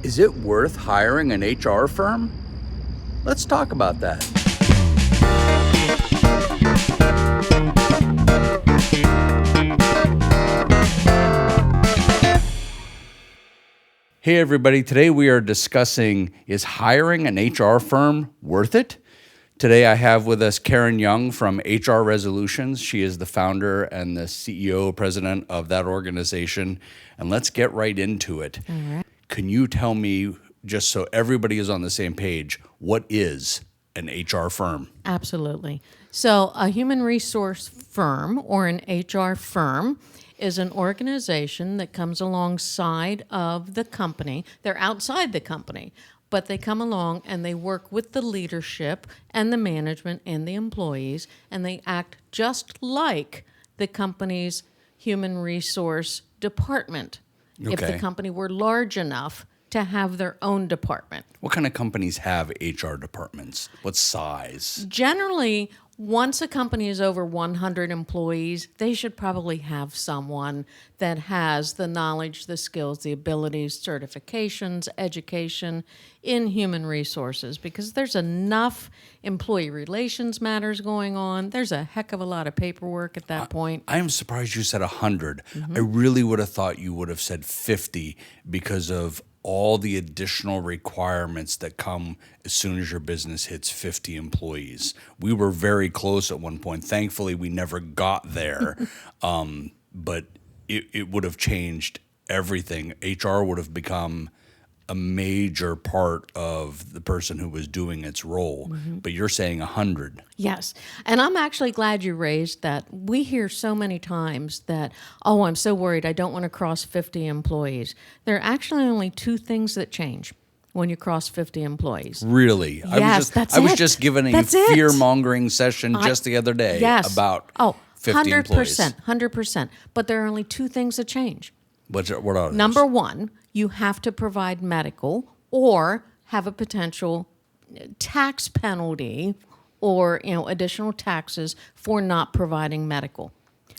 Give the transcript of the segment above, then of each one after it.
Is it worth hiring an HR firm? Let's talk about that. Hey everybody, today we are discussing, is hiring an HR firm worth it? Today I have with us Karen Young from HR Resolutions. She is the founder and the CEO, president of that organization. And let's get right into it. All right. Can you tell me, just so everybody is on the same page, what is an HR firm? Absolutely. So a human resource firm or an HR firm is an organization that comes alongside of the company. They're outside the company, but they come along and they work with the leadership and the management and the employees, and they act just like the company's human resource department. If the Okay. company were large enough to have their own department. What kind of companies have HR departments? What size? Generally, once a company is over 100 employees, they should probably have someone that has the knowledge, the skills, the abilities, certifications, education in human resources, because there's enough employee relations matters going on. There's a heck of a lot of paperwork at that point. I am surprised you said 100. I really would have thought you would have said 50 because of all the additional requirements that come as soon as your business hits 50 employees. We were very close at one point. Thankfully, we never got there, but it would have changed everything. HR would have become a major part of the person who was doing its role. But you're saying 100. Yes. And I'm actually glad you raised that. We hear so many times that, oh, I'm so worried I don't want to cross 50 employees. There are actually only two things that change when you cross 50 employees. Really? Yes, that's I was it. just given a That's it. fear-mongering session just the other day Yes. about oh, 50 employees. 100%. But there are only two things that change. What are those? Number one, you have to provide medical or have a potential tax penalty or additional taxes for not providing medical.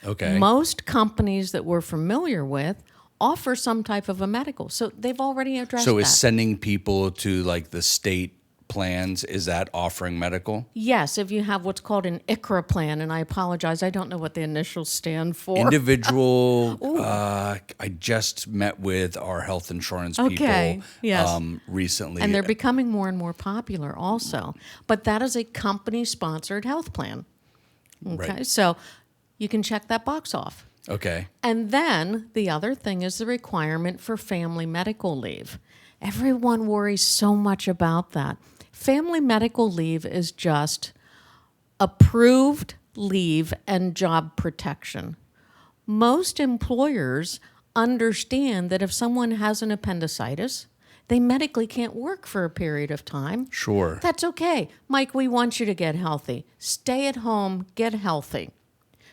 Okay. Most companies that we're familiar with offer some type of a medical, so they've already addressed So that. is sending people to like the state plans, is that offering medical? Yes, if you have what's called an ICHRA plan, and I apologize, I don't know what the initials stand for. Individual, I just met with our health insurance Okay, people yes. recently. And they're becoming more and more popular also. But that is a company-sponsored health plan. Okay, Right. so you can check that box off. Okay. And then the other thing is the requirement for family medical leave. Everyone worries so much about that. Family medical leave is just approved leave and job protection. Most employers understand that if someone has an appendicitis, they medically can't work for a period of time. Sure. That's okay. Mike, we want you to get healthy. Stay at home, get healthy.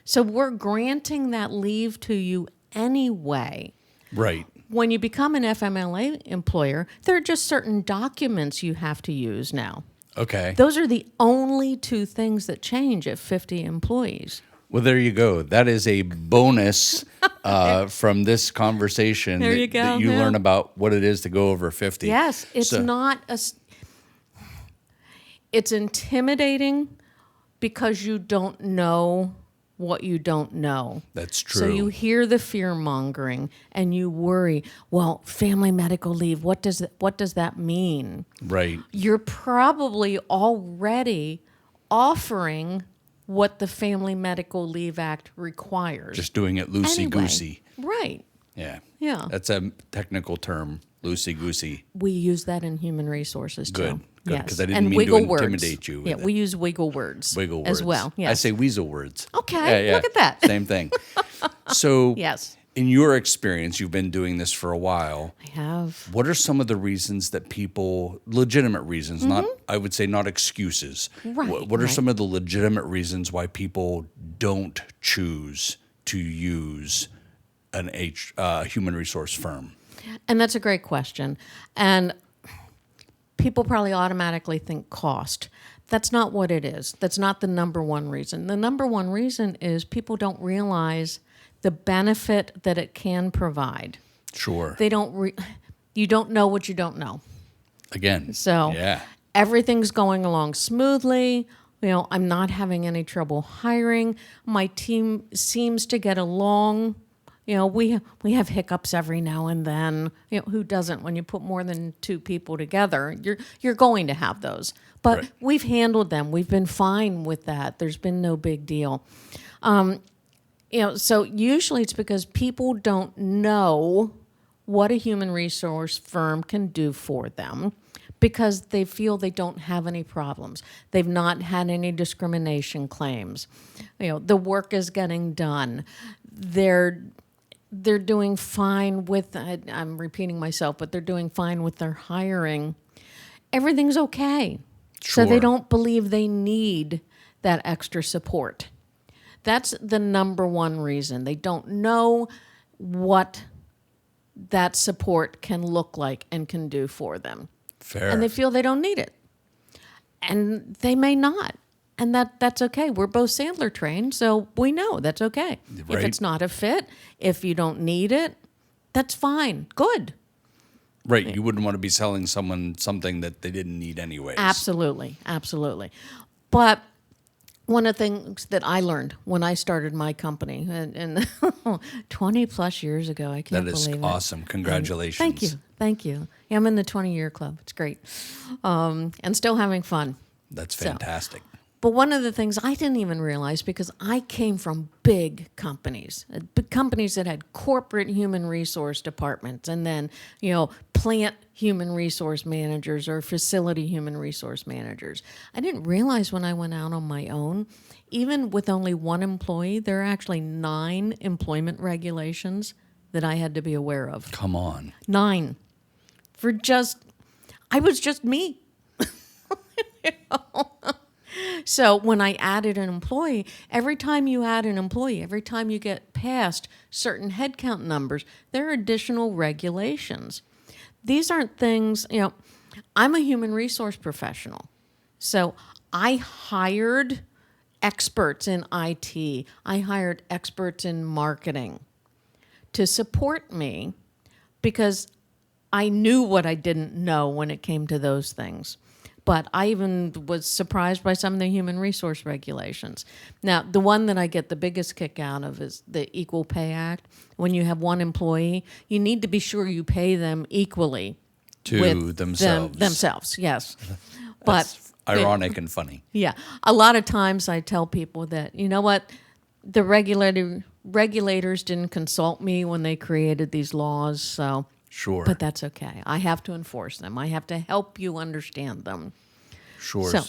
So we're granting that leave to you anyway. Right. When you become an FMLA employer, there are just certain documents you have to use now. Okay. Those are the only two things that change at 50 employees. Well, there you go. That is a bonus from this conversation. There that, you go, that you yeah. learn about what it is to go over 50. Yes, it's So- not it's intimidating because you don't know what you don't know. That's true. So you hear the fear mongering and you worry, well, family medical leave, what does that mean? Right. You're probably already offering what the Family Medical Leave Act requires. Just doing it loosey-goosey. Right. Yeah. Yeah. That's a technical term, loosey-goosey. We use that in human resources too. Good. Good, Yes. 'cause I didn't and mean to wiggle words. intimidate you with Yeah, it. we use wiggle words. Wiggle words. as well. Yes. I say weasel words. Okay, look at that. Same thing. So Yes. in your experience, you've been doing this for a while. I have. What are some of the reasons that people, legitimate reasons, not, I would say not excuses. Right, What are right. some of the legitimate reasons why people don't choose to use an human resource firm? And that's a great question. And people probably automatically think cost. That's not what it is. That's not the number one reason. The number one reason is people don't realize the benefit that it can provide. Sure. They don't You don't know what you don't know. Again. So Yeah. everything's going along smoothly. I'm not having any trouble hiring. My team seems to get along. We have hiccups every now and then. Who doesn't? When you put more than two people together, you're going to have those. But Right. we've handled them. We've been fine with that. There's been no big deal. So usually it's because people don't know what a human resource firm can do for them because they feel they don't have any problems. They've not had any discrimination claims. The work is getting done. They're doing fine with, I'm repeating myself, but they're doing fine with their hiring. Everything's okay. So they Sure. don't believe they need that extra support. That's the number one reason. They don't know what that support can look like and can do for them. Fair. And they feel they don't need it. And they may not. And that's okay. We're both Sandler trained, so we know that's okay. If Right. it's not a fit, if you don't need it, that's fine. Good. Right. You wouldn't want to be selling someone something that they didn't need anyways. Absolutely. Absolutely. But one of the things that I learned when I started my company, and 20 plus years ago, I can't That is believe it. awesome. Congratulations. Thank you. Thank you. Yeah, I'm in the 20-year club. It's great. And still having fun. That's fantastic. But one of the things I didn't even realize, because I came from big companies that had corporate human resource departments, and then, plant human resource managers or facility human resource managers. I didn't realize when I went out on my own, even with only one employee, there are actually 9 employment regulations that I had to be aware of. Come on. 9. I was just me. So when I added an employee, every time you add an employee, every time you get past certain headcount numbers, there are additional regulations. These aren't things, I'm a human resource professional. So I hired experts in IT. I hired experts in marketing to support me because I knew what I didn't know when it came to those things. But I even was surprised by some of the human resource regulations. Now, the one that I get the biggest kick out of is the Equal Pay Act. When you have one employee, you need to be sure you pay them equally To with themselves. Themselves, yes. That's ironic and funny. Yeah. A lot of times I tell people that, you know what, the regulators didn't consult me when they created these laws, so... Sure. But that's okay. I have to enforce them. I have to help you understand them. Sure. So,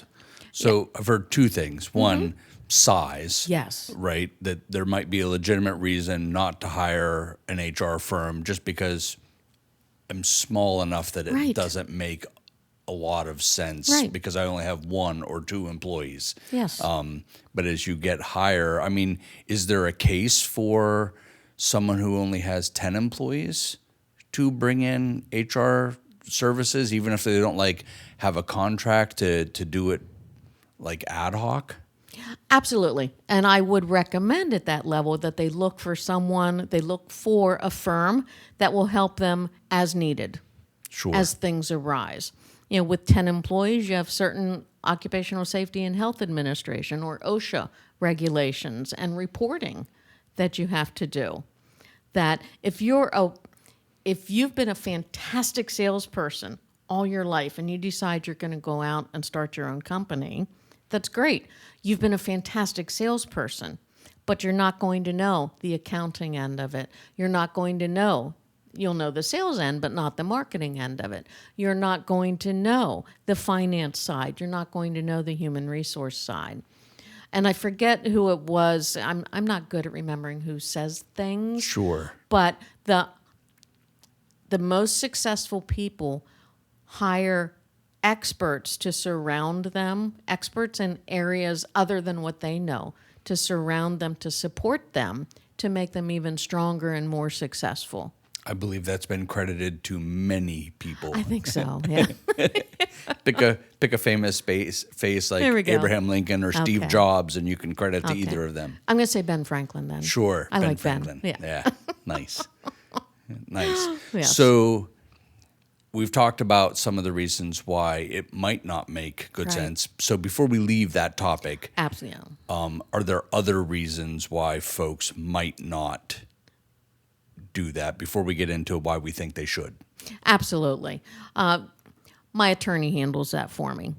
So I've heard 2 things. One, size. Yes. Right? That there might be a legitimate reason not to hire an HR firm just because I'm small enough that it Right. doesn't make a lot of sense Right. because I only have 1 or 2 employees. Yes. But as you get higher, I mean, is there a case for someone who only has 10 employees to bring in HR services, even if they don't have a contract to do it ad hoc? Absolutely. And I would recommend at that level that they look for a firm that will help them as needed, Sure. as things arise. With 10 employees, you have certain Occupational Safety and Health Administration or OSHA regulations and reporting that you have to do. That if you've been a fantastic salesperson all your life and you decide you're going to go out and start your own company, that's great. You've been a fantastic salesperson, but you're not going to know the accounting end of it. You'll know the sales end, but not the marketing end of it. You're not going to know the finance side. You're not going to know the human resource side. And I forget who it was. I'm not good at remembering who says things. Sure. But the most successful people hire experts to surround them, experts in areas other than what they know, to surround them, to support them, to make them even stronger and more successful. I believe that's been credited to many people. I think so, yeah. Pick a famous face like There we go. Abraham Lincoln or Steve Okay. Jobs, and you can credit to Okay. either of them. I'm going to say Ben Franklin then. Sure. I Ben like Ben. Franklin. Yeah. Nice. Nice. Yes. So we've talked about some of the reasons why it might not make good Right. sense. So before we leave that topic, Absolutely. are there other reasons why folks might not do that before we get into why we think they should? Absolutely. My attorney handles that for me.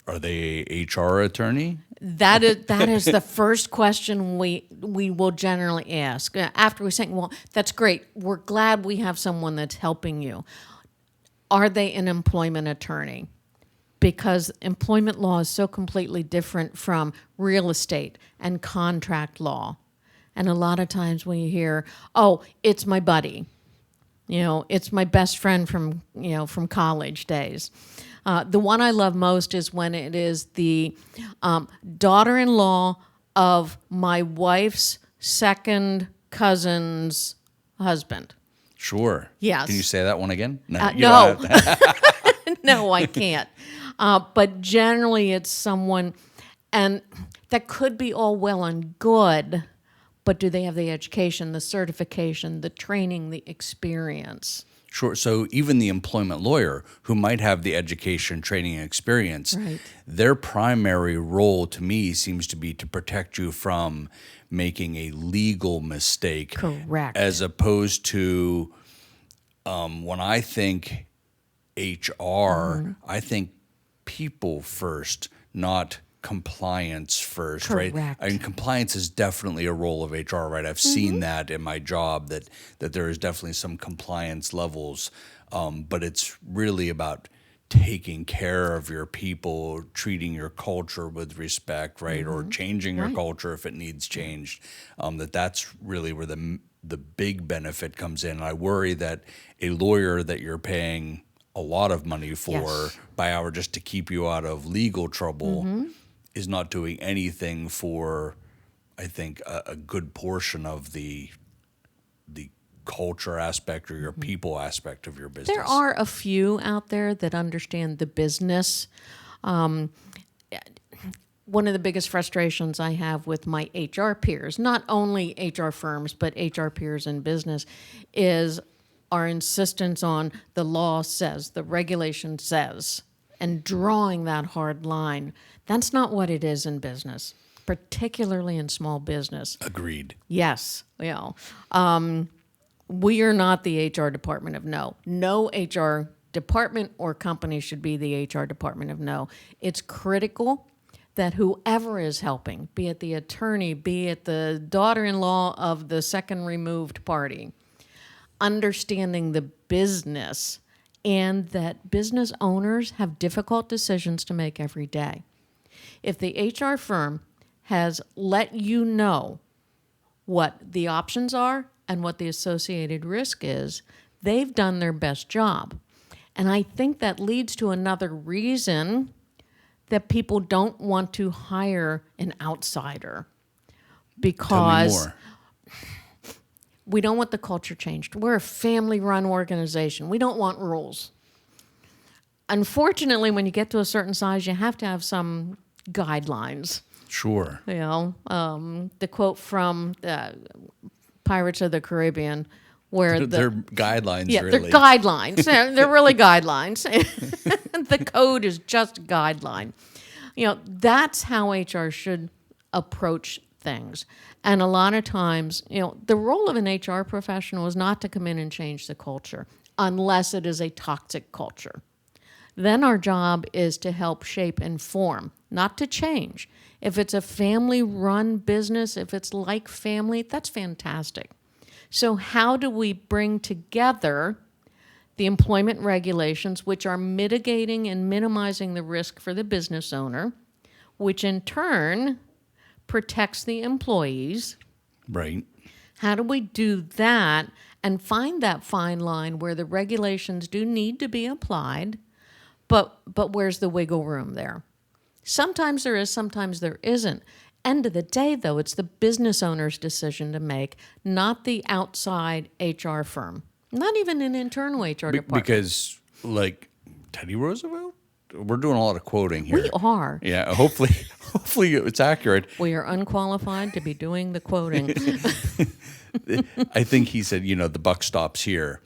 Are they a HR attorney? That is the first question we will generally ask after we say, "Well, that's great. We're glad we have someone that's helping you. Are they an employment attorney?" Because employment law is so completely different from real estate and contract law. And a lot of times when you hear, "Oh, it's my buddy," it's my best friend from college days. The one I love most is when it is the daughter-in-law of my wife's second cousin's husband. Sure. Yes. Can you say that one again? No. You No. don't have to. No, I can't. But generally, it's someone, and that could be all well and good, but do they have the education, the certification, the training, the experience? Sure. So even the employment lawyer who might have the education, training, and experience, Right. their primary role to me seems to be to protect you from making a legal mistake. Correct. As opposed to when I think HR, I think people first, not compliance first, right? Correct. I mean, compliance is definitely a role of HR, right? I've seen that in my job that there is definitely some compliance levels, but it's really about taking care of your people, treating your culture with respect, right? Or changing your culture if it needs changed. That's really where the big benefit comes in. I worry that a lawyer that you're paying a lot of money for Yes. by hour just to keep you out of legal trouble is not doing anything for, I think, a good portion of the culture aspect or your people aspect of your business. There are a few out there that understand the business. One of the biggest frustrations I have with my HR peers, not only HR firms, but HR peers in business, is our insistence on the law says, the regulation says, and drawing that hard line. That's not what it is in business, particularly in small business. Agreed. Yes, we are not the HR department of no. No HR department or company should be the HR department of no. It's critical that whoever is helping, be it the attorney, be it the daughter-in-law of the second removed party, understanding the business and that business owners have difficult decisions to make every day. If the HR firm has let you know what the options are and what the associated risk is, they've done their best job. And I think that leads to another reason that people don't want to hire an outsider, because Tell me more. we don't want the culture changed. We're a family-run organization. We don't want rules. Unfortunately, when you get to a certain size, you have to have some guidelines. Sure. The quote from Pirates of the Caribbean, where They're guidelines, they're really. guidelines. They're really guidelines. The code is just guideline. That's how HR should approach things. And a lot of times, the role of an HR professional is not to come in and change the culture unless it is a toxic culture. Then our job is to help shape and form, not to change. If it's a family-run business, if it's like family, that's fantastic. So how do we bring together the employment regulations, which are mitigating and minimizing the risk for the business owner, which in turn protects the employees? Right. How do we do that and find that fine line where the regulations do need to be applied, but where's the wiggle room there? Sometimes there is, sometimes there isn't. End of the day, though, it's the business owner's decision to make, not the outside HR firm, not even an internal HR department. Because, like Teddy Roosevelt, we're doing a lot of quoting here. We are. Yeah. Hopefully it's accurate. We are unqualified to be doing the quoting. I think he said, the buck stops here.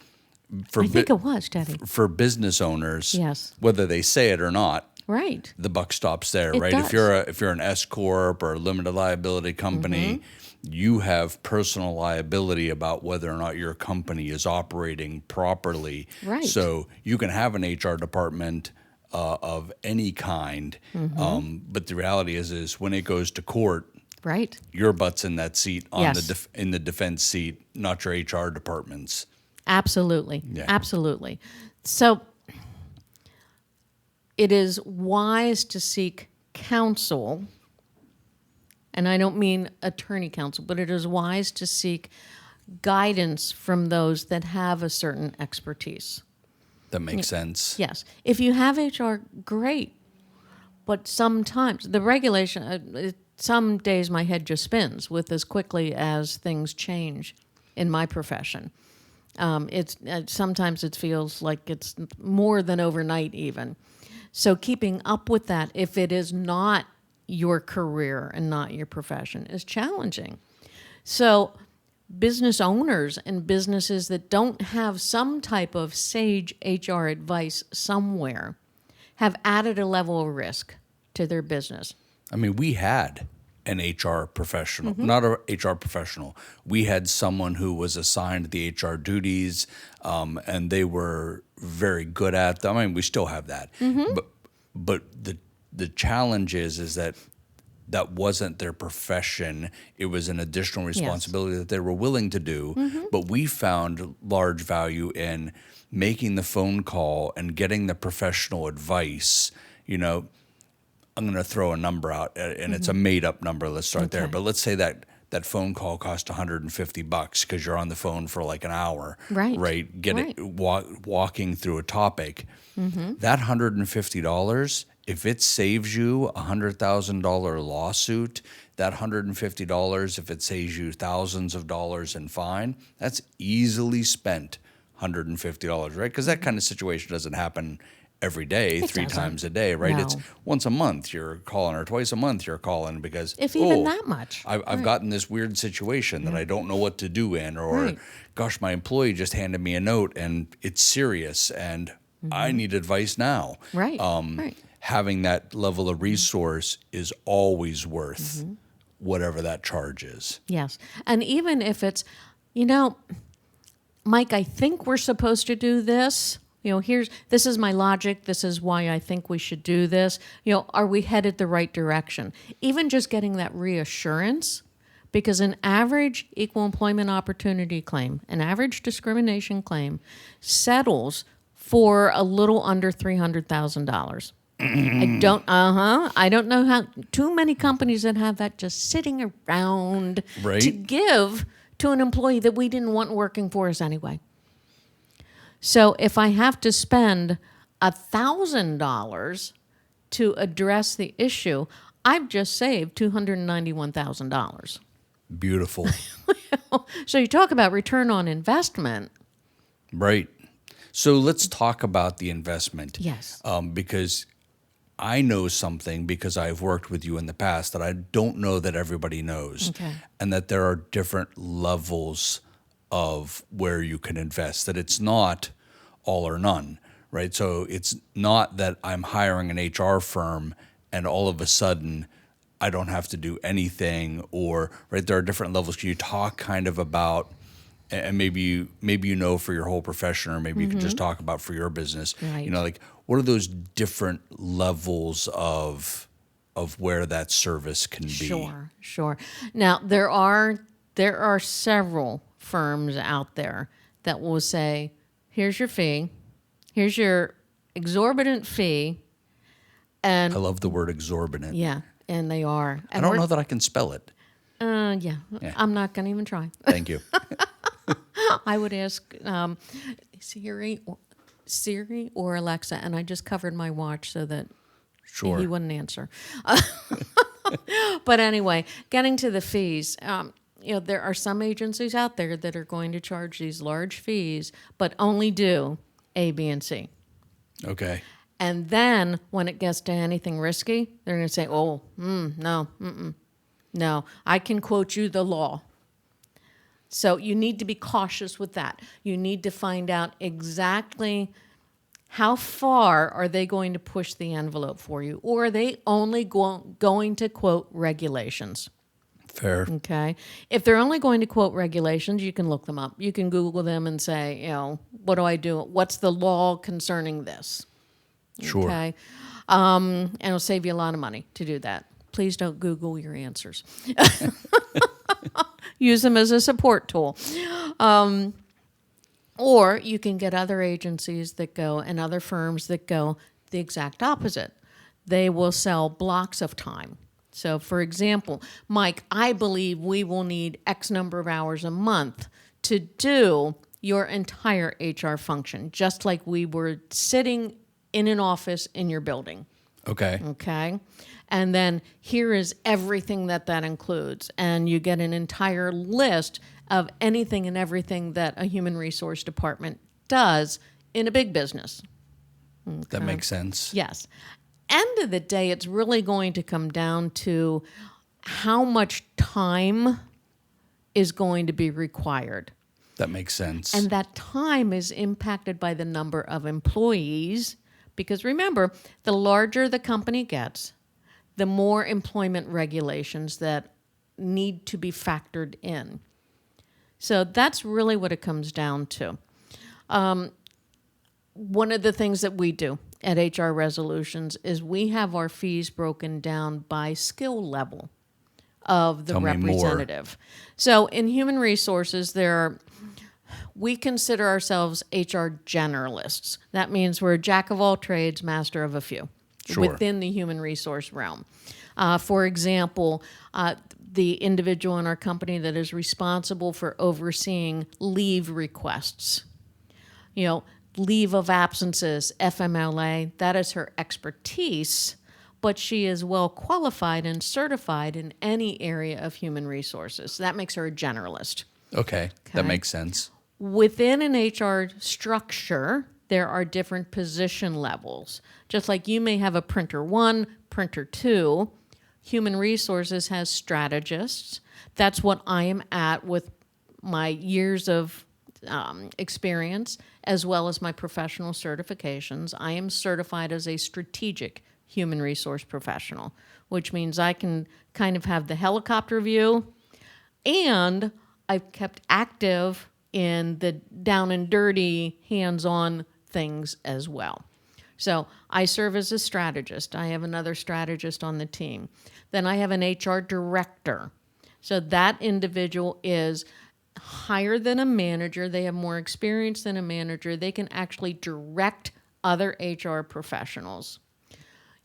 For I think it was, Teddy. for business owners, Yes. whether they say it or not, Right. the buck stops there, It right? does. If you're an S corp or a limited liability company, you have personal liability about whether or not your company is operating properly. Right. So you can have an HR department of any kind, but the reality is when it goes to court, Right. your butt's in that seat on Yes. in the defense seat, not your HR department's. Absolutely. Yeah. Absolutely. So it is wise to seek counsel, and I don't mean attorney counsel, but it is wise to seek guidance from those that have a certain expertise. That makes sense. Yes. If you have HR, great. But sometimes the regulation, some days my head just spins with as quickly as things change in my profession. It's sometimes it feels like it's more than overnight even. So keeping up with that, if it is not your career and not your profession, is challenging. So business owners and businesses that don't have some type of sage HR advice somewhere have added a level of risk to their business. I mean, we had an HR professional, not a HR professional. We had someone who was assigned the HR duties, and they were very good at them. I mean, we still have that, but the challenge is that that wasn't their profession. It was an additional responsibility that they were willing to do. But we found large value in making the phone call and getting the professional advice. You know, I'm going to throw a number out, and it's a made-up number. Let's start there. Okay. But let's say that phone call cost $150 because you're on the phone for like an hour, Right. Right? Right. Walking through a topic. That $150, if it saves you a $100,000 lawsuit, that $150, if it saves you thousands of dollars in fine, that's easily spent $150, right? Because that kind of situation doesn't happen every day, It three doesn't. times a day, right? No. It's once a month you're calling, or twice a month you're calling because If even that much. I've gotten this weird situation that I don't know what to do in, or Right. gosh, my employee just handed me a note and it's serious and I need advice now. Right. Right. Having that level of resource is always worth whatever that charge is. Yes. And even if it's, Mike, I think we're supposed to do this. This is my logic. This is why I think we should do this. Are we headed the right direction? Even just getting that reassurance, because an average equal employment opportunity claim, an average discrimination claim, settles for a little under $300,000. I don't know how too many companies that have that just sitting around Right. to give to an employee that we didn't want working for us anyway. So if I have to spend $1,000 to address the issue, I've just saved $291,000. Beautiful. So you talk about return on investment. Right. So let's talk about the investment. Yes. Because I know something, because I've worked with you in the past, that I don't know that everybody knows. Okay. And that there are different levels of where you can invest, that it's not all or none, right? So it's not that I'm hiring an HR firm and all of a sudden I don't have to do anything, or, right, there are different levels. Can you talk kind of about, and maybe you know for your whole profession, or maybe you can just talk about for your business, Right. like what are those different levels of where that service can be? Sure. Now there are several firms out there that will say, here's your fee, here's your exorbitant fee, and I love the word exorbitant. yeah, and they are. I don't know that I can spell it. Yeah, I'm not going to even try. Thank you. I would ask Siri or Alexa, and I just covered my watch so that Sure. he wouldn't answer. But anyway, getting to the fees, there are some agencies out there that are going to charge these large fees, but only do A, B, and C. Okay. And then when it gets to anything risky, they're going to say, no, I can quote you the law. So you need to be cautious with that. You need to find out exactly how far are they going to push the envelope for you, or are they only going to quote regulations? Fair. Okay. If they're only going to quote regulations, you can look them up. You can Google them and say, what do I do? What's the law concerning this? Sure. Okay. And it'll save you a lot of money to do that. Please don't Google your answers. Use them as a support tool. Or you can get other agencies that go and other firms that go the exact opposite. They will sell blocks of time. So, for example, Mike, I believe we will need X number of hours a month to do your entire HR function, just like we were sitting in an office in your building. Okay. Okay. And then here is everything that includes. And you get an entire list of anything and everything that a human resource department does in a big business. Okay. That makes sense. Yes. End of the day, it's really going to come down to how much time is going to be required. That makes sense. And that time is impacted by the number of employees. Because remember, the larger the company gets, the more employment regulations that need to be factored in. So that's really what it comes down to. One of the things that we do at HR Resolutions is we have our fees broken down by skill level of the Tell me more. representative. So in human resources, we consider ourselves HR generalists. That means we're a jack of all trades, master of a few. Sure. Within the human resource realm. For example, the individual in our company that is responsible for overseeing leave requests, leave of absences, FMLA, that is her expertise, but she is well qualified and certified in any area of human resources. That makes her a generalist. Okay. That makes sense. Within an HR structure, there are different position levels. Just like you may have a printer 1, printer 2, human resources has strategists. That's what I am at with my years of experience, as well as my professional certifications. I am certified as a strategic human resource professional, which means I can kind of have the helicopter view, and I've kept active in the down and dirty, hands-on things as well. So I serve as a strategist. I have another strategist on the team. Then I have an HR director. So that individual is higher than a manager. They have more experience than a manager. They can actually direct other HR professionals.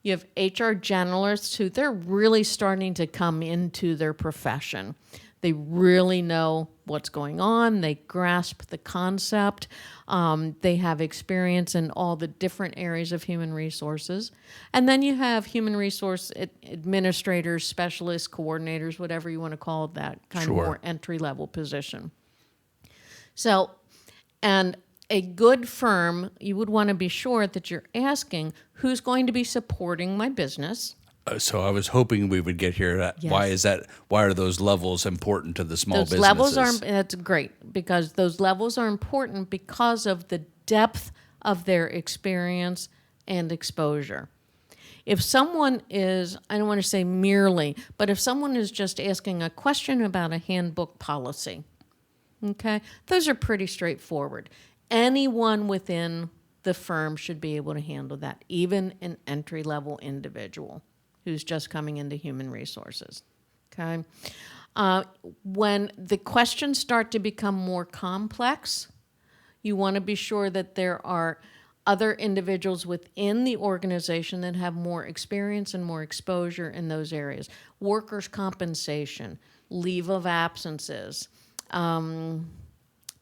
You have HR generalists who they're really starting to come into their profession. They really know what's going on. They grasp the concept. They have experience in all the different areas of human resources. And then you have human resource administrators, specialists, coordinators, whatever you want to call it, that kind of more entry-level position. So, and a good firm, you would want to be sure that you're asking who's going to be supporting my business. So I was hoping we would get here. Yes. Why are those levels important to the small Those businesses? levels that's great, because those levels are important because of the depth of their experience and exposure. If someone is, I don't want to say merely, but if someone is just asking a question about a handbook policy, okay, those are pretty straightforward. Anyone within the firm should be able to handle that, even an entry-level individual who's just coming into human resources, okay? When the questions start to become more complex, you want to be sure that there are other individuals within the organization that have more experience and more exposure in those areas. Workers' compensation, leave of absences,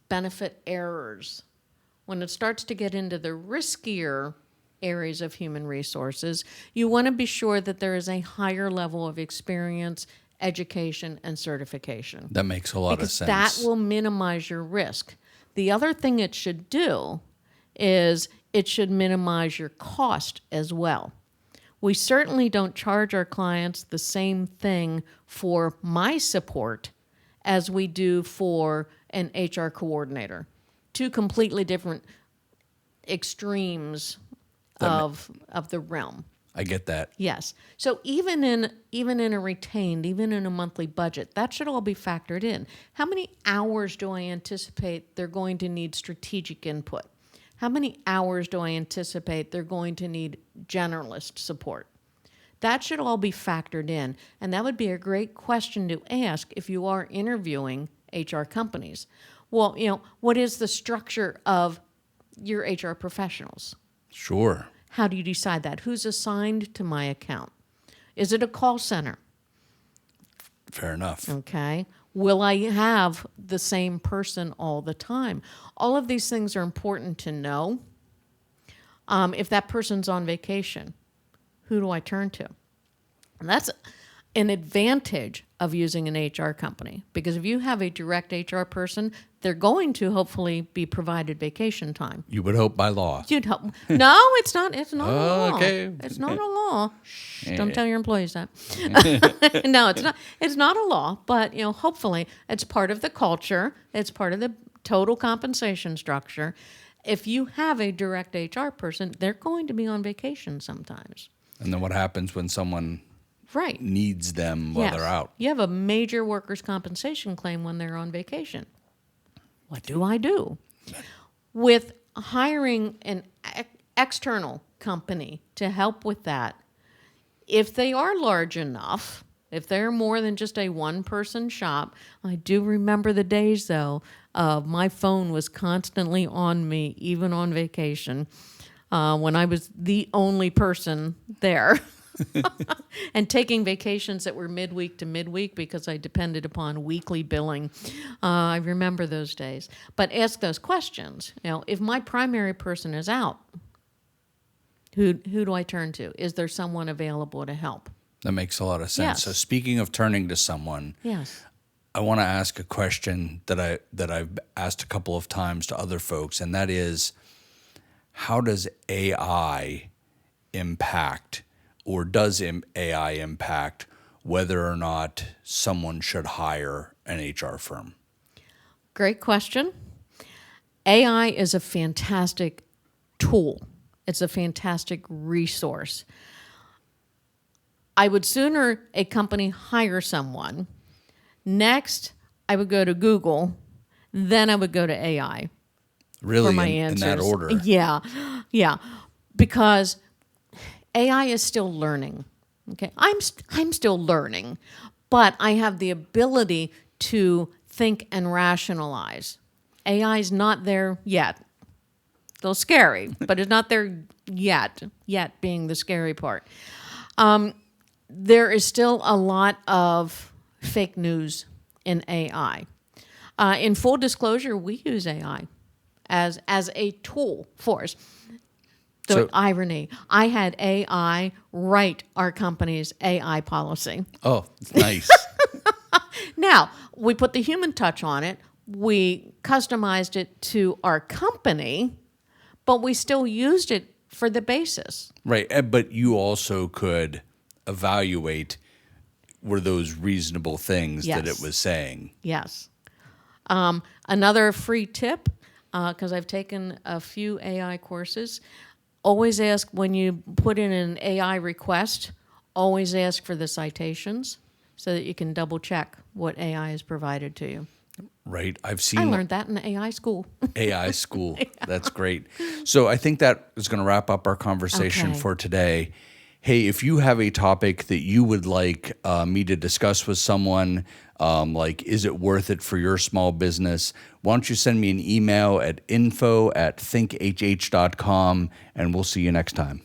benefit errors. When it starts to get into the riskier areas of human resources, you want to be sure that there is a higher level of experience, education, and certification. That makes a lot of sense. That will minimize your risk. The other thing it should do is it should minimize your cost as well. We certainly don't charge our clients the same thing for my support as we do for an HR coordinator. Two completely different extremes of the realm. I get that. Yes. So even in a retained, even in a monthly budget, that should all be factored in. How many hours do I anticipate they're going to need strategic input? How many hours do I anticipate they're going to need generalist support? That should all be factored in, and that would be a great question to ask if you are interviewing HR companies. Well, what is the structure of your HR professionals? Sure. How do you decide that? Who's assigned to my account? Is it a call center? Fair enough. Okay. Will I have the same person all the time? All of these things are important to know. If that person's on vacation, who do I turn to? And that's an advantage of using an HR company, because if you have a direct HR person, they're going to hopefully be provided vacation time. You would hope by law. You'd hope. No, it's not. It's not a law. Okay. It's not a law. Shh, don't tell your employees that. No, it's not. It's not a law. But hopefully, it's part of the culture. It's part of the total compensation structure. If you have a direct HR person, they're going to be on vacation sometimes. And then what happens when someone Right. needs them while they're out? You have a major workers' compensation claim when they're on vacation. What do I do? With hiring an external company to help with that, if they are large enough, if they're more than just a one-person shop, I do remember the days, though, my phone was constantly on me, even on vacation, when I was the only person there. And taking vacations that were midweek to midweek because I depended upon weekly billing. I remember those days. But ask those questions. If my primary person is out, who do I turn to? Is there someone available to help? That makes a lot of sense. Yes. So speaking of turning to someone, Yes. I want to ask a question that I've asked a couple of times to other folks, and that is, how does AI impact, or does AI impact whether or not someone should hire an HR firm? Great question. AI is a fantastic tool. It's a fantastic resource. I would sooner a company hire someone. Next, I would go to Google. Then I would go to AI. Really, For my in that answers. order? Yeah. Because AI is still learning. Okay, I'm still learning, but I have the ability to think and rationalize. AI is not there yet. Still scary, but it's not there yet. Yet being the scary part. There is still a lot of fake news in AI. In full disclosure, we use AI as a tool for us. The irony, I had AI write our company's AI policy. Oh, nice. Now, we put the human touch on it. We customized it to our company, but we still used it for the basis. Right, but you also could evaluate, were those reasonable things that Yes. it was saying? Yes. Another free tip, because I've taken a few AI courses, always ask when you put in an AI request, always ask for the citations so that you can double check what AI has provided to you. Right, I've I seen learned that in AI school. AI school. That's great. So I think that is going to wrap up our conversation Okay. for today. Hey, if you have a topic that you would like me to discuss with someone, like is it worth it for your small business, why don't you send me an email at info@thinkhh.com, and we'll see you next time.